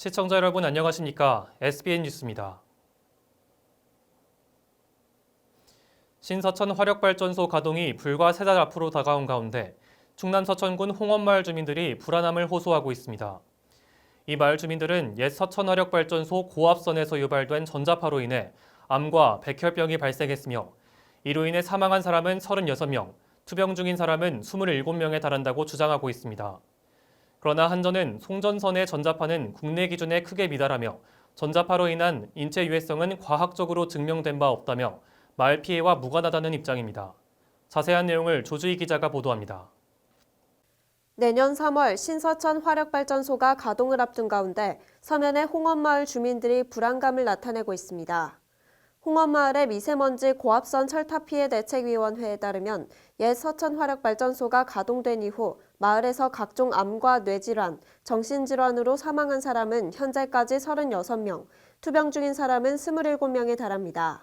시청자 여러분 안녕하십니까? SBN 뉴스입니다. 신서천 화력발전소 가동이 불과 3달 앞으로 다가온 가운데 충남 서천군 홍원마을 주민들이 불안함을 호소하고 있습니다. 이 마을 주민들은 옛 서천 화력발전소 고압선에서 유발된 전자파로 인해 암과 백혈병이 발생했으며 이로 인해 사망한 사람은 36명, 투병 중인 사람은 27명에 달한다고 주장하고 있습니다. 그러나 한전은 송전선의 전자파는 국내 기준에 크게 미달하며 전자파로 인한 인체 유해성은 과학적으로 증명된 바 없다며 마을 피해와 무관하다는 입장입니다. 자세한 내용을 조주희 기자가 보도합니다. 내년 3월 신서천 화력발전소가 가동을 앞둔 가운데 서면의 홍원마을 주민들이 불안감을 나타내고 있습니다. 홍원마을의 미세먼지 고압선 철탑 피해 대책위원회에 따르면 옛 서천 화력발전소가 가동된 이후 마을에서 각종 암과 뇌질환, 정신질환으로 사망한 사람은 현재까지 36명, 투병 중인 사람은 27명에 달합니다.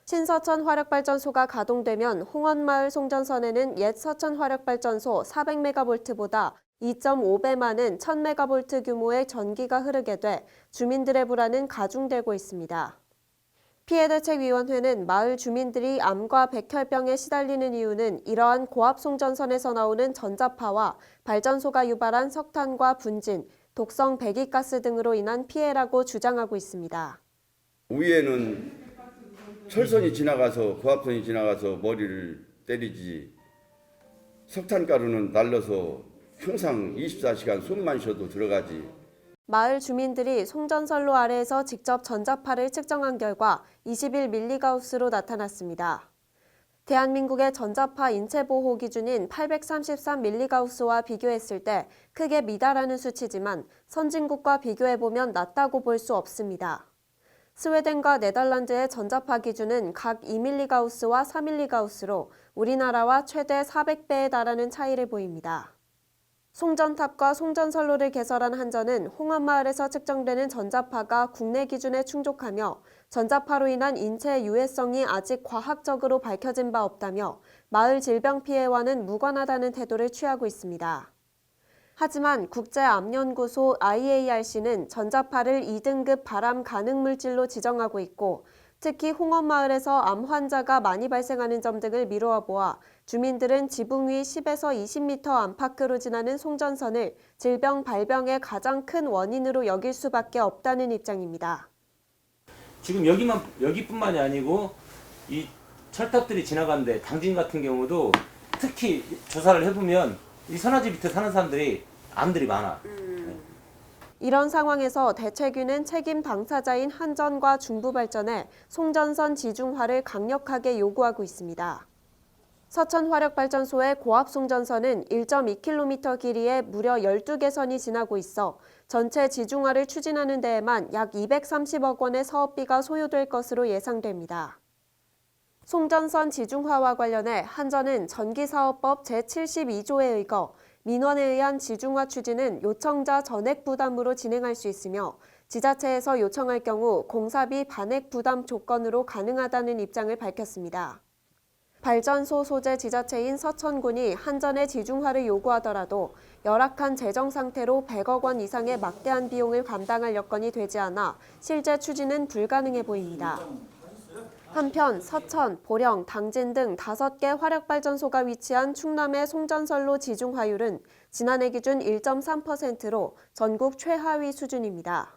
신서천 화력발전소가 가동되면 홍원마을 송전선에는 옛 서천 화력발전소 400메가볼트보다 2.5배 많은 1000메가볼트 규모의 전기가 흐르게 돼 주민들의 불안은 가중되고 있습니다. 피해대책위원회는 마을 주민들이 암과 백혈병에 시달리는 이유는 이러한 고압 송전선에서 나오는 전자파와 발전소가 유발한 석탄과 분진, 독성 배기가스 등으로 인한 피해라고 주장하고 있습니다. 위에는 철선이 지나가서 고압선이 지나가서 머리를 때리지 석탄가루는 날려서 항상 24시간 숨만 쉬어도 들어가지. 마을 주민들이 송전선로 아래에서 직접 전자파를 측정한 결과 21밀리가우스로 나타났습니다. 대한민국의 전자파 인체보호 기준인 833밀리가우스와 비교했을 때 크게 미달하는 수치지만 선진국과 비교해보면 낮다고 볼 수 없습니다. 스웨덴과 네덜란드의 전자파 기준은 각 2밀리가우스와 4밀리가우스로 우리나라와 최대 400배에 달하는 차이를 보입니다. 송전탑과 송전선로를 개설한 한전은 홍원마을에서 측정되는 전자파가 국내 기준에 충족하며 전자파로 인한 인체 유해성이 아직 과학적으로 밝혀진 바 없다며 마을 질병 피해와는 무관하다는 태도를 취하고 있습니다. 하지만 국제암연구소 IARC는 전자파를 2등급 발암 가능 물질로 지정하고 있고 특히 홍원마을에서 암 환자가 많이 발생하는 점 등을 미루어 보아 주민들은 지붕 위 10에서 20m 안팎으로 지나는 송전선을 질병 발병의 가장 큰 원인으로 여길 수밖에 없다는 입장입니다. 지금 여기뿐만이 아니고 이 철탑들이 지나가는데 당진 같은 경우도 특히 조사를 해보면 이 선화지 밑에 사는 사람들이 암들이 많아. 이런 상황에서 대책위는 책임 당사자인 한전과 중부발전에 송전선 지중화를 강력하게 요구하고 있습니다. 서천 화력발전소의 고압 송전선은 1.2km 길이에 무려 12개 선이 지나고 있어 전체 지중화를 추진하는 데에만 약 230억 원의 사업비가 소요될 것으로 예상됩니다. 송전선 지중화와 관련해 한전은 전기사업법 제72조에 의거 민원에 의한 지중화 추진은 요청자 전액 부담으로 진행할 수 있으며 지자체에서 요청할 경우 공사비 반액 부담 조건으로 가능하다는 입장을 밝혔습니다. 발전소 소재 지자체인 서천군이 한전의 지중화를 요구하더라도 열악한 재정 상태로 100억 원 이상의 막대한 비용을 감당할 여건이 되지 않아 실제 추진은 불가능해 보입니다. 한편 서천, 보령, 당진 등 5개 화력발전소가 위치한 충남의 송전선로 지중화율은 지난해 기준 1.3%로 전국 최하위 수준입니다.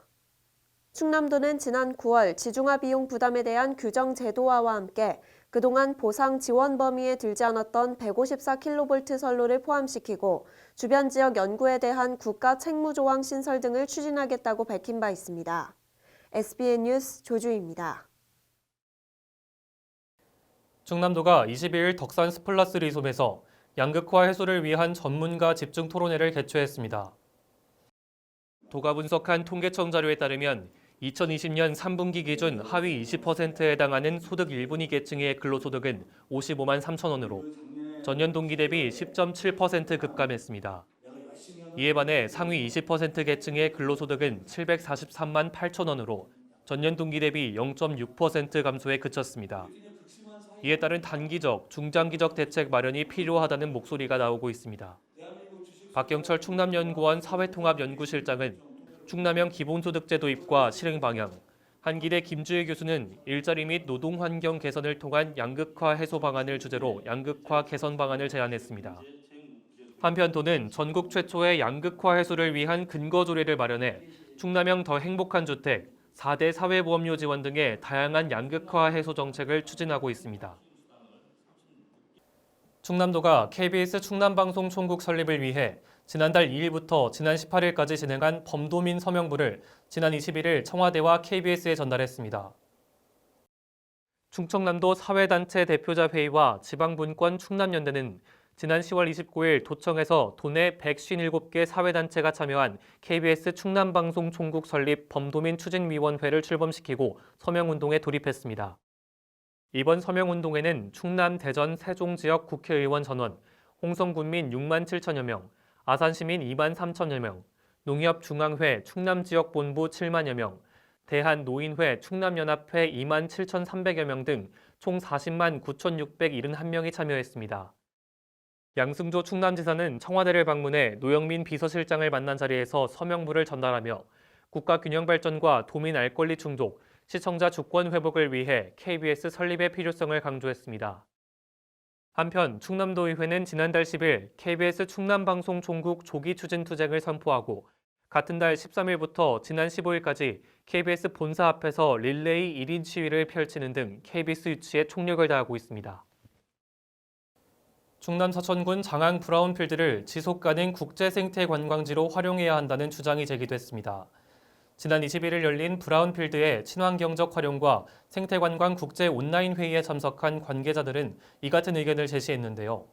충남도는 지난 9월 지중화 비용 부담에 대한 규정 제도화와 함께 그동안 보상 지원 범위에 들지 않았던 154kV 선로를 포함시키고 주변 지역 연구에 대한 국가 책무조항 신설 등을 추진하겠다고 밝힌 바 있습니다. SBN 뉴스 조주희입니다. 충남도가 22일 덕산 스플라스 리솜에서 양극화 해소를 위한 전문가 집중 토론회를 개최했습니다. 도가 분석한 통계청 자료에 따르면 2020년 3분기 기준 하위 20%에 해당하는 소득 1분위 계층의 근로소득은 55만 3천 원으로 전년 동기 대비 10.7% 급감했습니다. 이에 반해 상위 20% 계층의 근로소득은 743만 8천 원으로 전년 동기 대비 0.6% 감소에 그쳤습니다. 이에 따른 단기적, 중장기적 대책 마련이 필요하다는 목소리가 나오고 있습니다. 박경철 충남연구원 사회통합연구실장은 충남형 기본소득제 도입과 실행 방향, 한기대 김주혜 교수는 일자리 및 노동 환경 개선을 통한 양극화 해소 방안을 주제로 양극화 개선 방안을 제안했습니다. 한편 도는 전국 최초의 양극화 해소를 위한 근거 조례를 마련해 충남형 더 행복한 주택, 4대 사회보험료 지원 등의 다양한 양극화 해소 정책을 추진하고 있습니다. 충남도가 KBS 충남방송 총국 설립을 위해 지난달 2일부터 지난 18일까지 진행한 범도민 서명부를 지난 21일 청와대와 KBS에 전달했습니다. 충청남도 사회단체 대표자 회의와 지방분권 충남연대는 지난 10월 29일 도청에서 도내 157개 사회단체가 참여한 KBS 충남방송 총국 설립 범도민 추진위원회를 출범시키고 서명운동에 돌입했습니다. 이번 서명운동에는 충남, 대전, 세종 지역 국회의원 전원, 홍성군민 6만 7천여 명, 아산시민 2만 3천여 명, 농협중앙회 충남지역본부 7만여 명, 대한노인회 충남연합회 2만 7,300여 명 등 총 40만 9,671명이 참여했습니다. 양승조 충남지사는 청와대를 방문해 노영민 비서실장을 만난 자리에서 서명부를 전달하며 국가균형발전과 도민 알권리 충족, 시청자 주권 회복을 위해 KBS 설립의 필요성을 강조했습니다. 한편 충남도의회는 지난달 10일 KBS 충남방송 총국 조기 추진 투쟁을 선포하고 같은 달 13일부터 지난 15일까지 KBS 본사 앞에서 릴레이 1인 시위를 펼치는 등 KBS 유치에 총력을 다하고 있습니다. 충남 서천군 장항 브라운필드를 지속가능 국제생태관광지로 활용해야 한다는 주장이 제기됐습니다. 지난 21일 열린 브라운필드의 친환경적 활용과 생태관광 국제 온라인 회의에 참석한 관계자들은 이 같은 의견을 제시했는데요.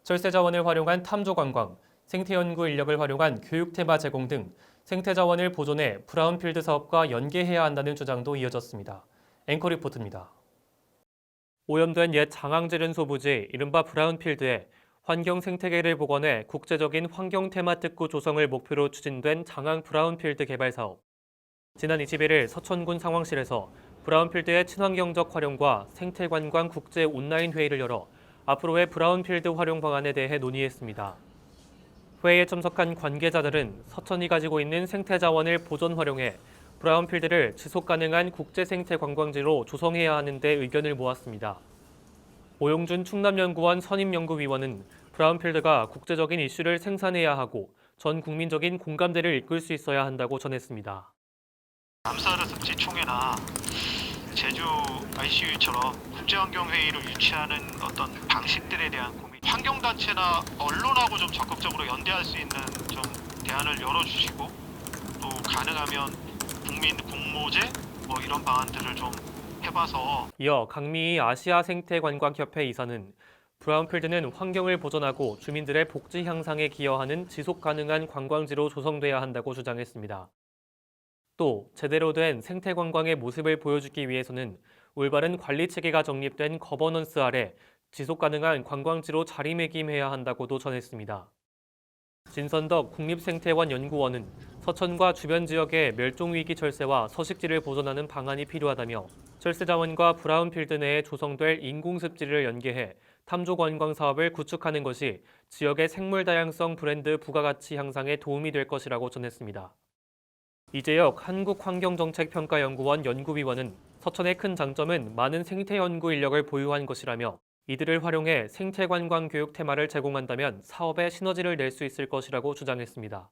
철새자원을 활용한 탐조관광, 생태연구 인력을 활용한 교육 테마 제공 등 생태자원을 보존해 브라운필드 사업과 연계해야 한다는 주장도 이어졌습니다. 앵커 리포트입니다. 오염된 옛 장항제련 소부지 이른바 브라운필드에 환경 생태계를 복원해 국제적인 환경 테마 특구 조성을 목표로 추진된 장항 브라운필드 개발 사업. 지난 21일 서천군 상황실에서 브라운필드의 친환경적 활용과 생태관광 국제 온라인 회의를 열어 앞으로의 브라운필드 활용 방안에 대해 논의했습니다. 회의에 참석한 관계자들은 서천이 가지고 있는 생태자원을 보존 활용해 브라운필드를 지속가능한 국제생태관광지로 조성해야 하는 데 의견을 모았습니다. 오용준 충남연구원 선임연구위원은 브라운필드가 국제적인 이슈를 생산해야 하고 전 국민적인 공감대를 이끌 수 있어야 한다고 전했습니다. 남사르 습지 총회나 제주 ICU처럼 국제환경회의를 유치하는 어떤 방식들에 대한 고민, 환경단체나 언론하고 좀 적극적으로 연대할 수 있는 좀 대안을 열어주시고 또 가능하면 국민 공모제 이런 방안들을 좀 해봐서. 이어 강미희 아시아 생태관광협회 이사는 브라운필드는 환경을 보존하고 주민들의 복지 향상에 기여하는 지속가능한 관광지로 조성돼야 한다고 주장했습니다. 또 제대로 된 생태관광의 모습을 보여주기 위해서는 올바른 관리 체계가 정립된 거버넌스 아래 지속가능한 관광지로 자리매김해야 한다고도 전했습니다. 진선덕 국립생태원 연구원은 서천과 주변 지역의 멸종위기 철새와 서식지를 보존하는 방안이 필요하다며 철새자원과 브라운필드 내에 조성될 인공습지를 연계해 탐조관광 사업을 구축하는 것이 지역의 생물 다양성 브랜드 부가가치 향상에 도움이 될 것이라고 전했습니다. 이재혁 한국환경정책평가연구원 연구위원은 서천의 큰 장점은 많은 생태연구 인력을 보유한 것이라며 이들을 활용해 생태관광 교육 테마를 제공한다면 사업에 시너지를 낼 수 있을 것이라고 주장했습니다.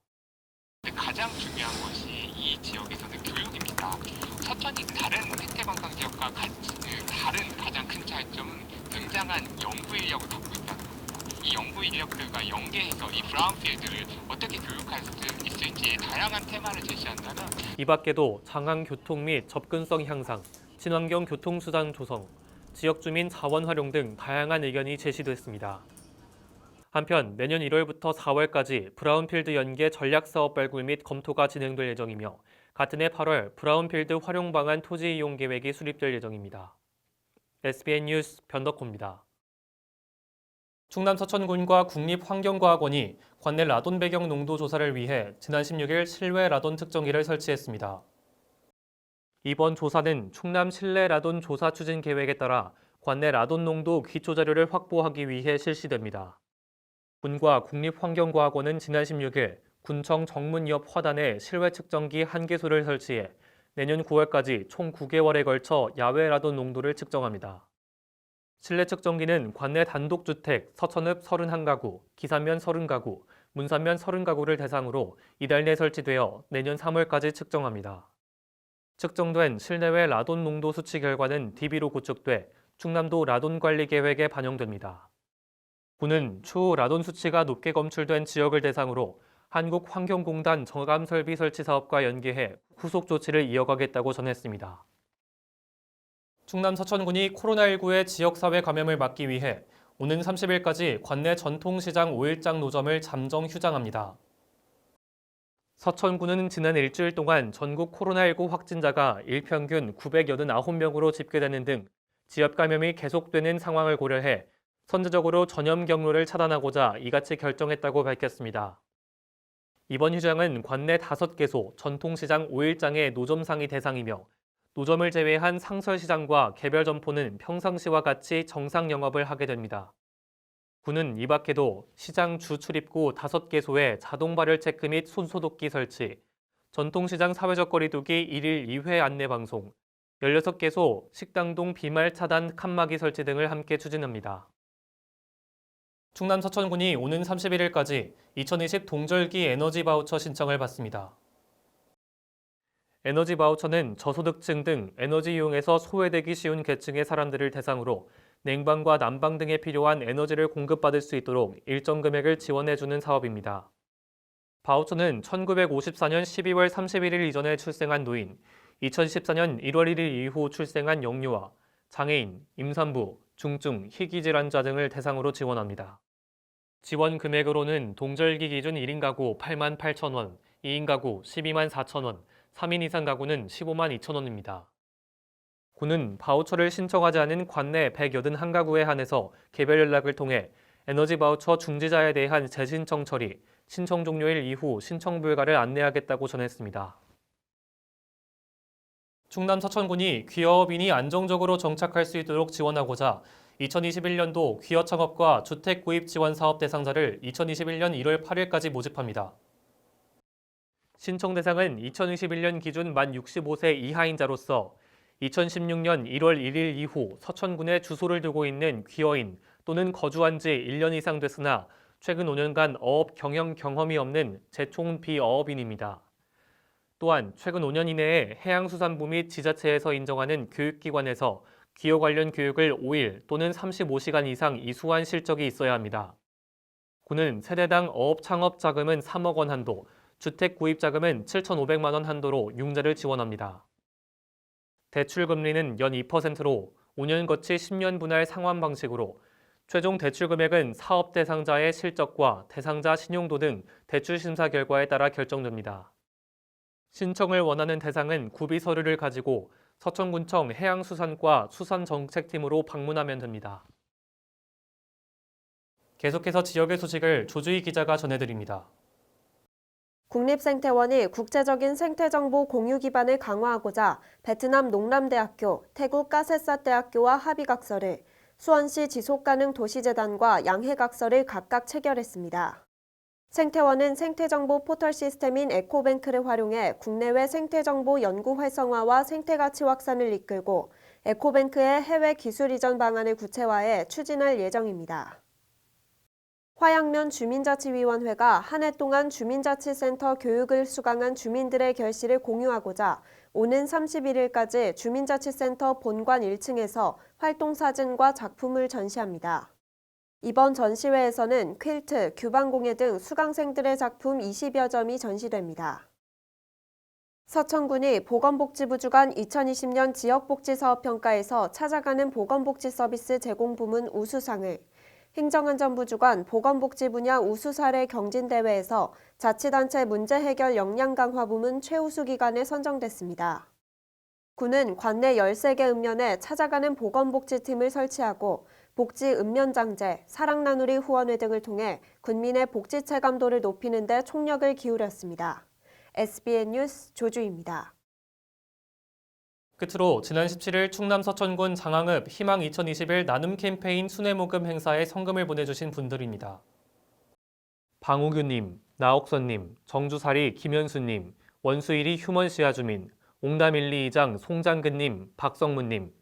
가장 중요한 것이 이 지역에서는 교육입니다. 서천이 다른 생태관광 지역과 다른 가장 큰 차이점은 굉장한 연구 인력을 갖고 있다는 겁니다. 이 연구 인력들과 연계해서 이 브라운필드를 어떻게 교육할 수 있을지 다양한 테마를 제시한다면 이 밖에도 장항 교통 및 접근성 향상, 친환경 교통수단 조성, 지역 주민 자원 활용 등 다양한 의견이 제시됐습니다. 한편 내년 1월부터 4월까지 브라운필드 연계 전략사업 발굴 및 검토가 진행될 예정이며 같은 해 8월 브라운필드 활용 방안 토지 이용 계획이 수립될 예정입니다. SBN 뉴스 변덕호입니다. 충남 서천군과 국립환경과학원이 관내 라돈 배경 농도 조사를 위해 지난 16일 실외 라돈 측정기를 설치했습니다. 이번 조사는 충남 실내 라돈 조사 추진 계획에 따라 관내 라돈 농도 기초 자료를 확보하기 위해 실시됩니다. 군과 국립환경과학원은 지난 16일 군청 정문 옆 화단에 실외 측정기 1개소를 설치해 내년 9월까지 총 9개월에 걸쳐 야외 라돈 농도를 측정합니다. 실내 측정기는 관내 단독주택 서천읍 31가구, 기산면 30가구, 문산면 30가구를 대상으로 이달 내 설치되어 내년 3월까지 측정합니다. 측정된 실내외 라돈 농도 수치 결과는 DB로 구축돼 충남도 라돈 관리 계획에 반영됩니다. 군은 추후 라돈 수치가 높게 검출된 지역을 대상으로 한국환경공단 저감설비 설치 사업과 연계해 후속 조치를 이어가겠다고 전했습니다. 충남 서천군이 코로나19의 지역사회 감염을 막기 위해 오는 30일까지 관내 전통시장 5일장 노점을 잠정 휴장합니다. 서천군은 지난 일주일 동안 전국 코로나19 확진자가 일평균 989명으로 집계되는 등 지역 감염이 계속되는 상황을 고려해 선제적으로 전염 경로를 차단하고자 이같이 결정했다고 밝혔습니다. 이번 휴장은 관내 5개소 전통시장 5일장의 노점상이 대상이며 노점을 제외한 상설시장과 개별 점포는 평상시와 같이 정상 영업을 하게 됩니다. 군은 이 밖에도 시장 주 출입구 5개소에 자동 발열 체크 및 손소독기 설치, 전통시장 사회적 거리 두기 1일 2회 안내 방송, 16개소 식당동 비말 차단 칸막이 설치 등을 함께 추진합니다. 충남 서천군이 오는 31일까지 2020 동절기 에너지 바우처 신청을 받습니다. 에너지 바우처는 저소득층 등 에너지 이용에서 소외되기 쉬운 계층의 사람들을 대상으로 냉방과 난방 등에 필요한 에너지를 공급받을 수 있도록 일정 금액을 지원해주는 사업입니다. 바우처는 1954년 12월 31일 이전에 출생한 노인, 2014년 1월 1일 이후 출생한 영유아, 장애인, 임산부, 중증, 희귀질환자 등을 대상으로 지원합니다. 지원 금액으로는 동절기 기준 1인 가구 8만 8천 원, 2인 가구 12만 4천 원, 3인 이상 가구는 15만 2천 원입니다. 군은 바우처를 신청하지 않은 관내 181가구에 한해서 개별 연락을 통해 에너지 바우처 중지자에 대한 재신청 처리, 신청 종료일 이후 신청 불가를 안내하겠다고 전했습니다. 충남 서천군이 귀여업인이 안정적으로 정착할 수 있도록 지원하고자 2021년도 귀여 창업과 주택 구입 지원 사업 대상자를 2021년 1월 8일까지 모집합니다. 신청 대상은 2021년 기준 만 65세 이하인자로서 2016년 1월 1일 이후 서천군에 주소를 두고 있는 귀여인 또는 거주한 지 1년 이상 됐으나 최근 5년간 어업 경영 경험이 없는 재총 비어업인입니다. 또한 최근 5년 이내에 해양수산부 및 지자체에서 인정하는 교육기관에서 귀여 관련 교육을 5일 또는 35시간 이상 이수한 실적이 있어야 합니다. 군은 세대당 어업 창업 자금은 3억 원 한도, 주택 구입 자금은 7,500만 원 한도로 융자를 지원합니다. 대출 금리는 연 2%로 5년 거치 10년 분할 상환 방식으로 최종 대출 금액은 사업 대상자의 실적과 대상자 신용도 등 대출 심사 결과에 따라 결정됩니다. 신청을 원하는 대상은 구비 서류를 가지고 서천군청 해양수산과 수산정책팀으로 방문하면 됩니다. 계속해서 지역의 소식을 조주희 기자가 전해드립니다. 국립생태원이 국제적인 생태정보 공유 기반을 강화하고자 베트남 농람대학교, 태국 까세삿대학교와 합의각서를, 수원시 지속가능 도시재단과 양해각서를 각각 체결했습니다. 생태원은 생태정보 포털 시스템인 에코뱅크를 활용해 국내외 생태정보 연구 활성화와 생태가치 확산을 이끌고 에코뱅크의 해외 기술 이전 방안을 구체화해 추진할 예정입니다. 화양면 주민자치위원회가 한 해 동안 주민자치센터 교육을 수강한 주민들의 결실을 공유하고자 오는 31일까지 주민자치센터 본관 1층에서 활동사진과 작품을 전시합니다. 이번 전시회에서는 퀼트, 규방공예 등 수강생들의 작품 20여 점이 전시됩니다. 서천군이 보건복지부 주관 2020년 지역복지사업평가에서 찾아가는 보건복지 서비스 제공 부문 우수상을, 행정안전부 주관 보건복지 분야 우수사례 경진대회에서 자치단체 문제해결 역량 강화 부문 최우수 기관에 선정됐습니다. 군은 관내 13개 읍면에 찾아가는 보건복지팀을 설치하고 복지 읍면장제, 사랑나누리 후원회 등을 통해 군민의 복지 체감도를 높이는 데 총력을 기울였습니다. SBN 뉴스 조주희입니다. 끝으로 지난 17일 충남 서천군 장항읍 희망 2021 나눔 캠페인 순회모금 행사에 성금을 보내주신 분들입니다. 방우규님, 나옥선님, 정주사리 김현수님, 원수일이 휴먼시아 주민, 옥남1, 2장 송장근님, 박성문님,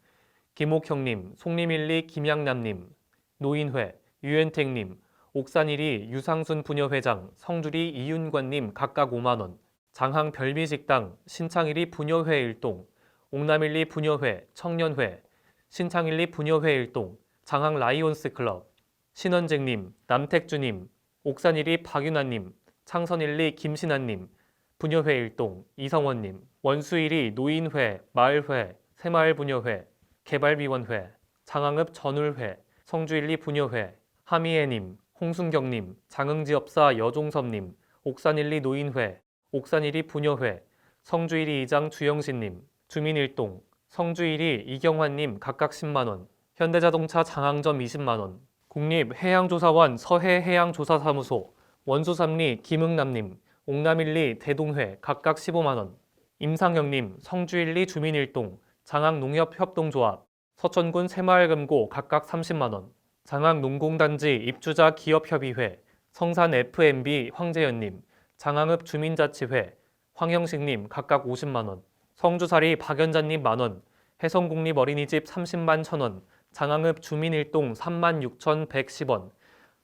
김옥형님, 송림1, 김양남님, 노인회, 유현택님, 옥산1이 유상순 부녀회장, 성주리 이윤관님 각각 5만원, 장항 별미식당, 신창1이 부녀회 일동, 옥남1 부녀회, 청년회, 신창1 부녀회 일동, 장항 라이온스 클럽, 신원쟁님, 남택주님, 옥산1이 박윤아님, 창선1 김신아님, 부녀회 일동, 이성원님, 원수1이 노인회, 마을회, 새마을부녀회, 개발비원회, 장항읍 전울회, 성주1 부녀회, 하미애님, 홍순경님, 장흥지업사 여종섭님, 옥산1 노인회, 옥산1 부녀회, 성주1 2장 주영신님, 주민일동, 성주1 이경환님 각각 10만원, 현대자동차 장항점 20만원, 국립해양조사원 서해해양조사사무소, 원수3리 김흥남님, 옥남1 대동회 각각 15만원, 임상영님, 성주1 주민일동, 장항농협협동조합, 서천군 새마을금고 각각 30만원, 장항농공단지 입주자 기업협의회, 성산 FMB 황재현님, 장항읍 주민자치회, 황영식님 각각 50만원, 성주사리 박연자님 만원, 해성국립어린이집 30만 1천원, 장항읍 주민일동 36,110원,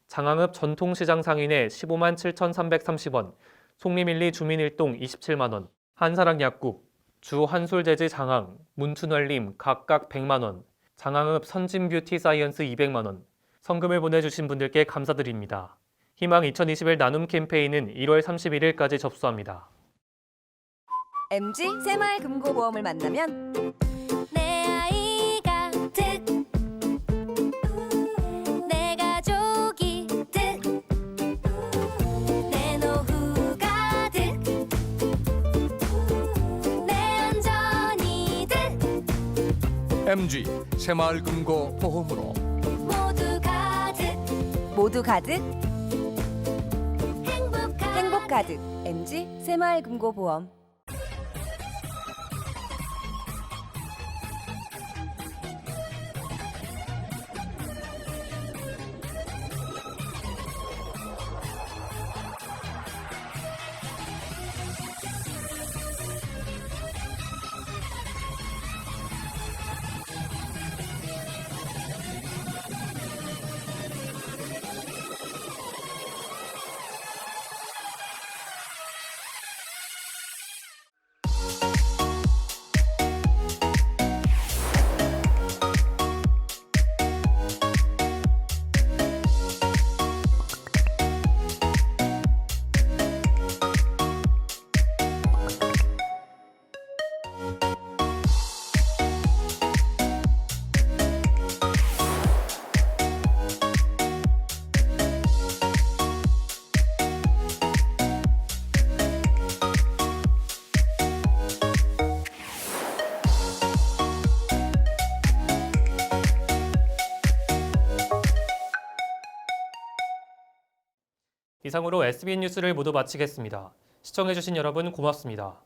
장항읍 전통시장 상인회 15만 7,330원, 송림1 주민일동 27만원, 한사랑약국, 주 한솔재지 장항, 문춘월님 각각 100만원, 장항읍 선진뷰티사이언스 200만원, 성금을 보내주신 분들께 감사드립니다. 희망 2021 나눔 캠페인은 1월 31일까지 접수합니다. MG 새마을금고보험을 만나면 내 아이가 득, 내 가족이 득, 내 노후가 득, 내 안전이 득. MG 새마을금고 보험으로 모두 가득 행복 가득. MG 새마을금고보험. 이상으로 SBN 뉴스를 모두 마치겠습니다. 시청해주신 여러분 고맙습니다.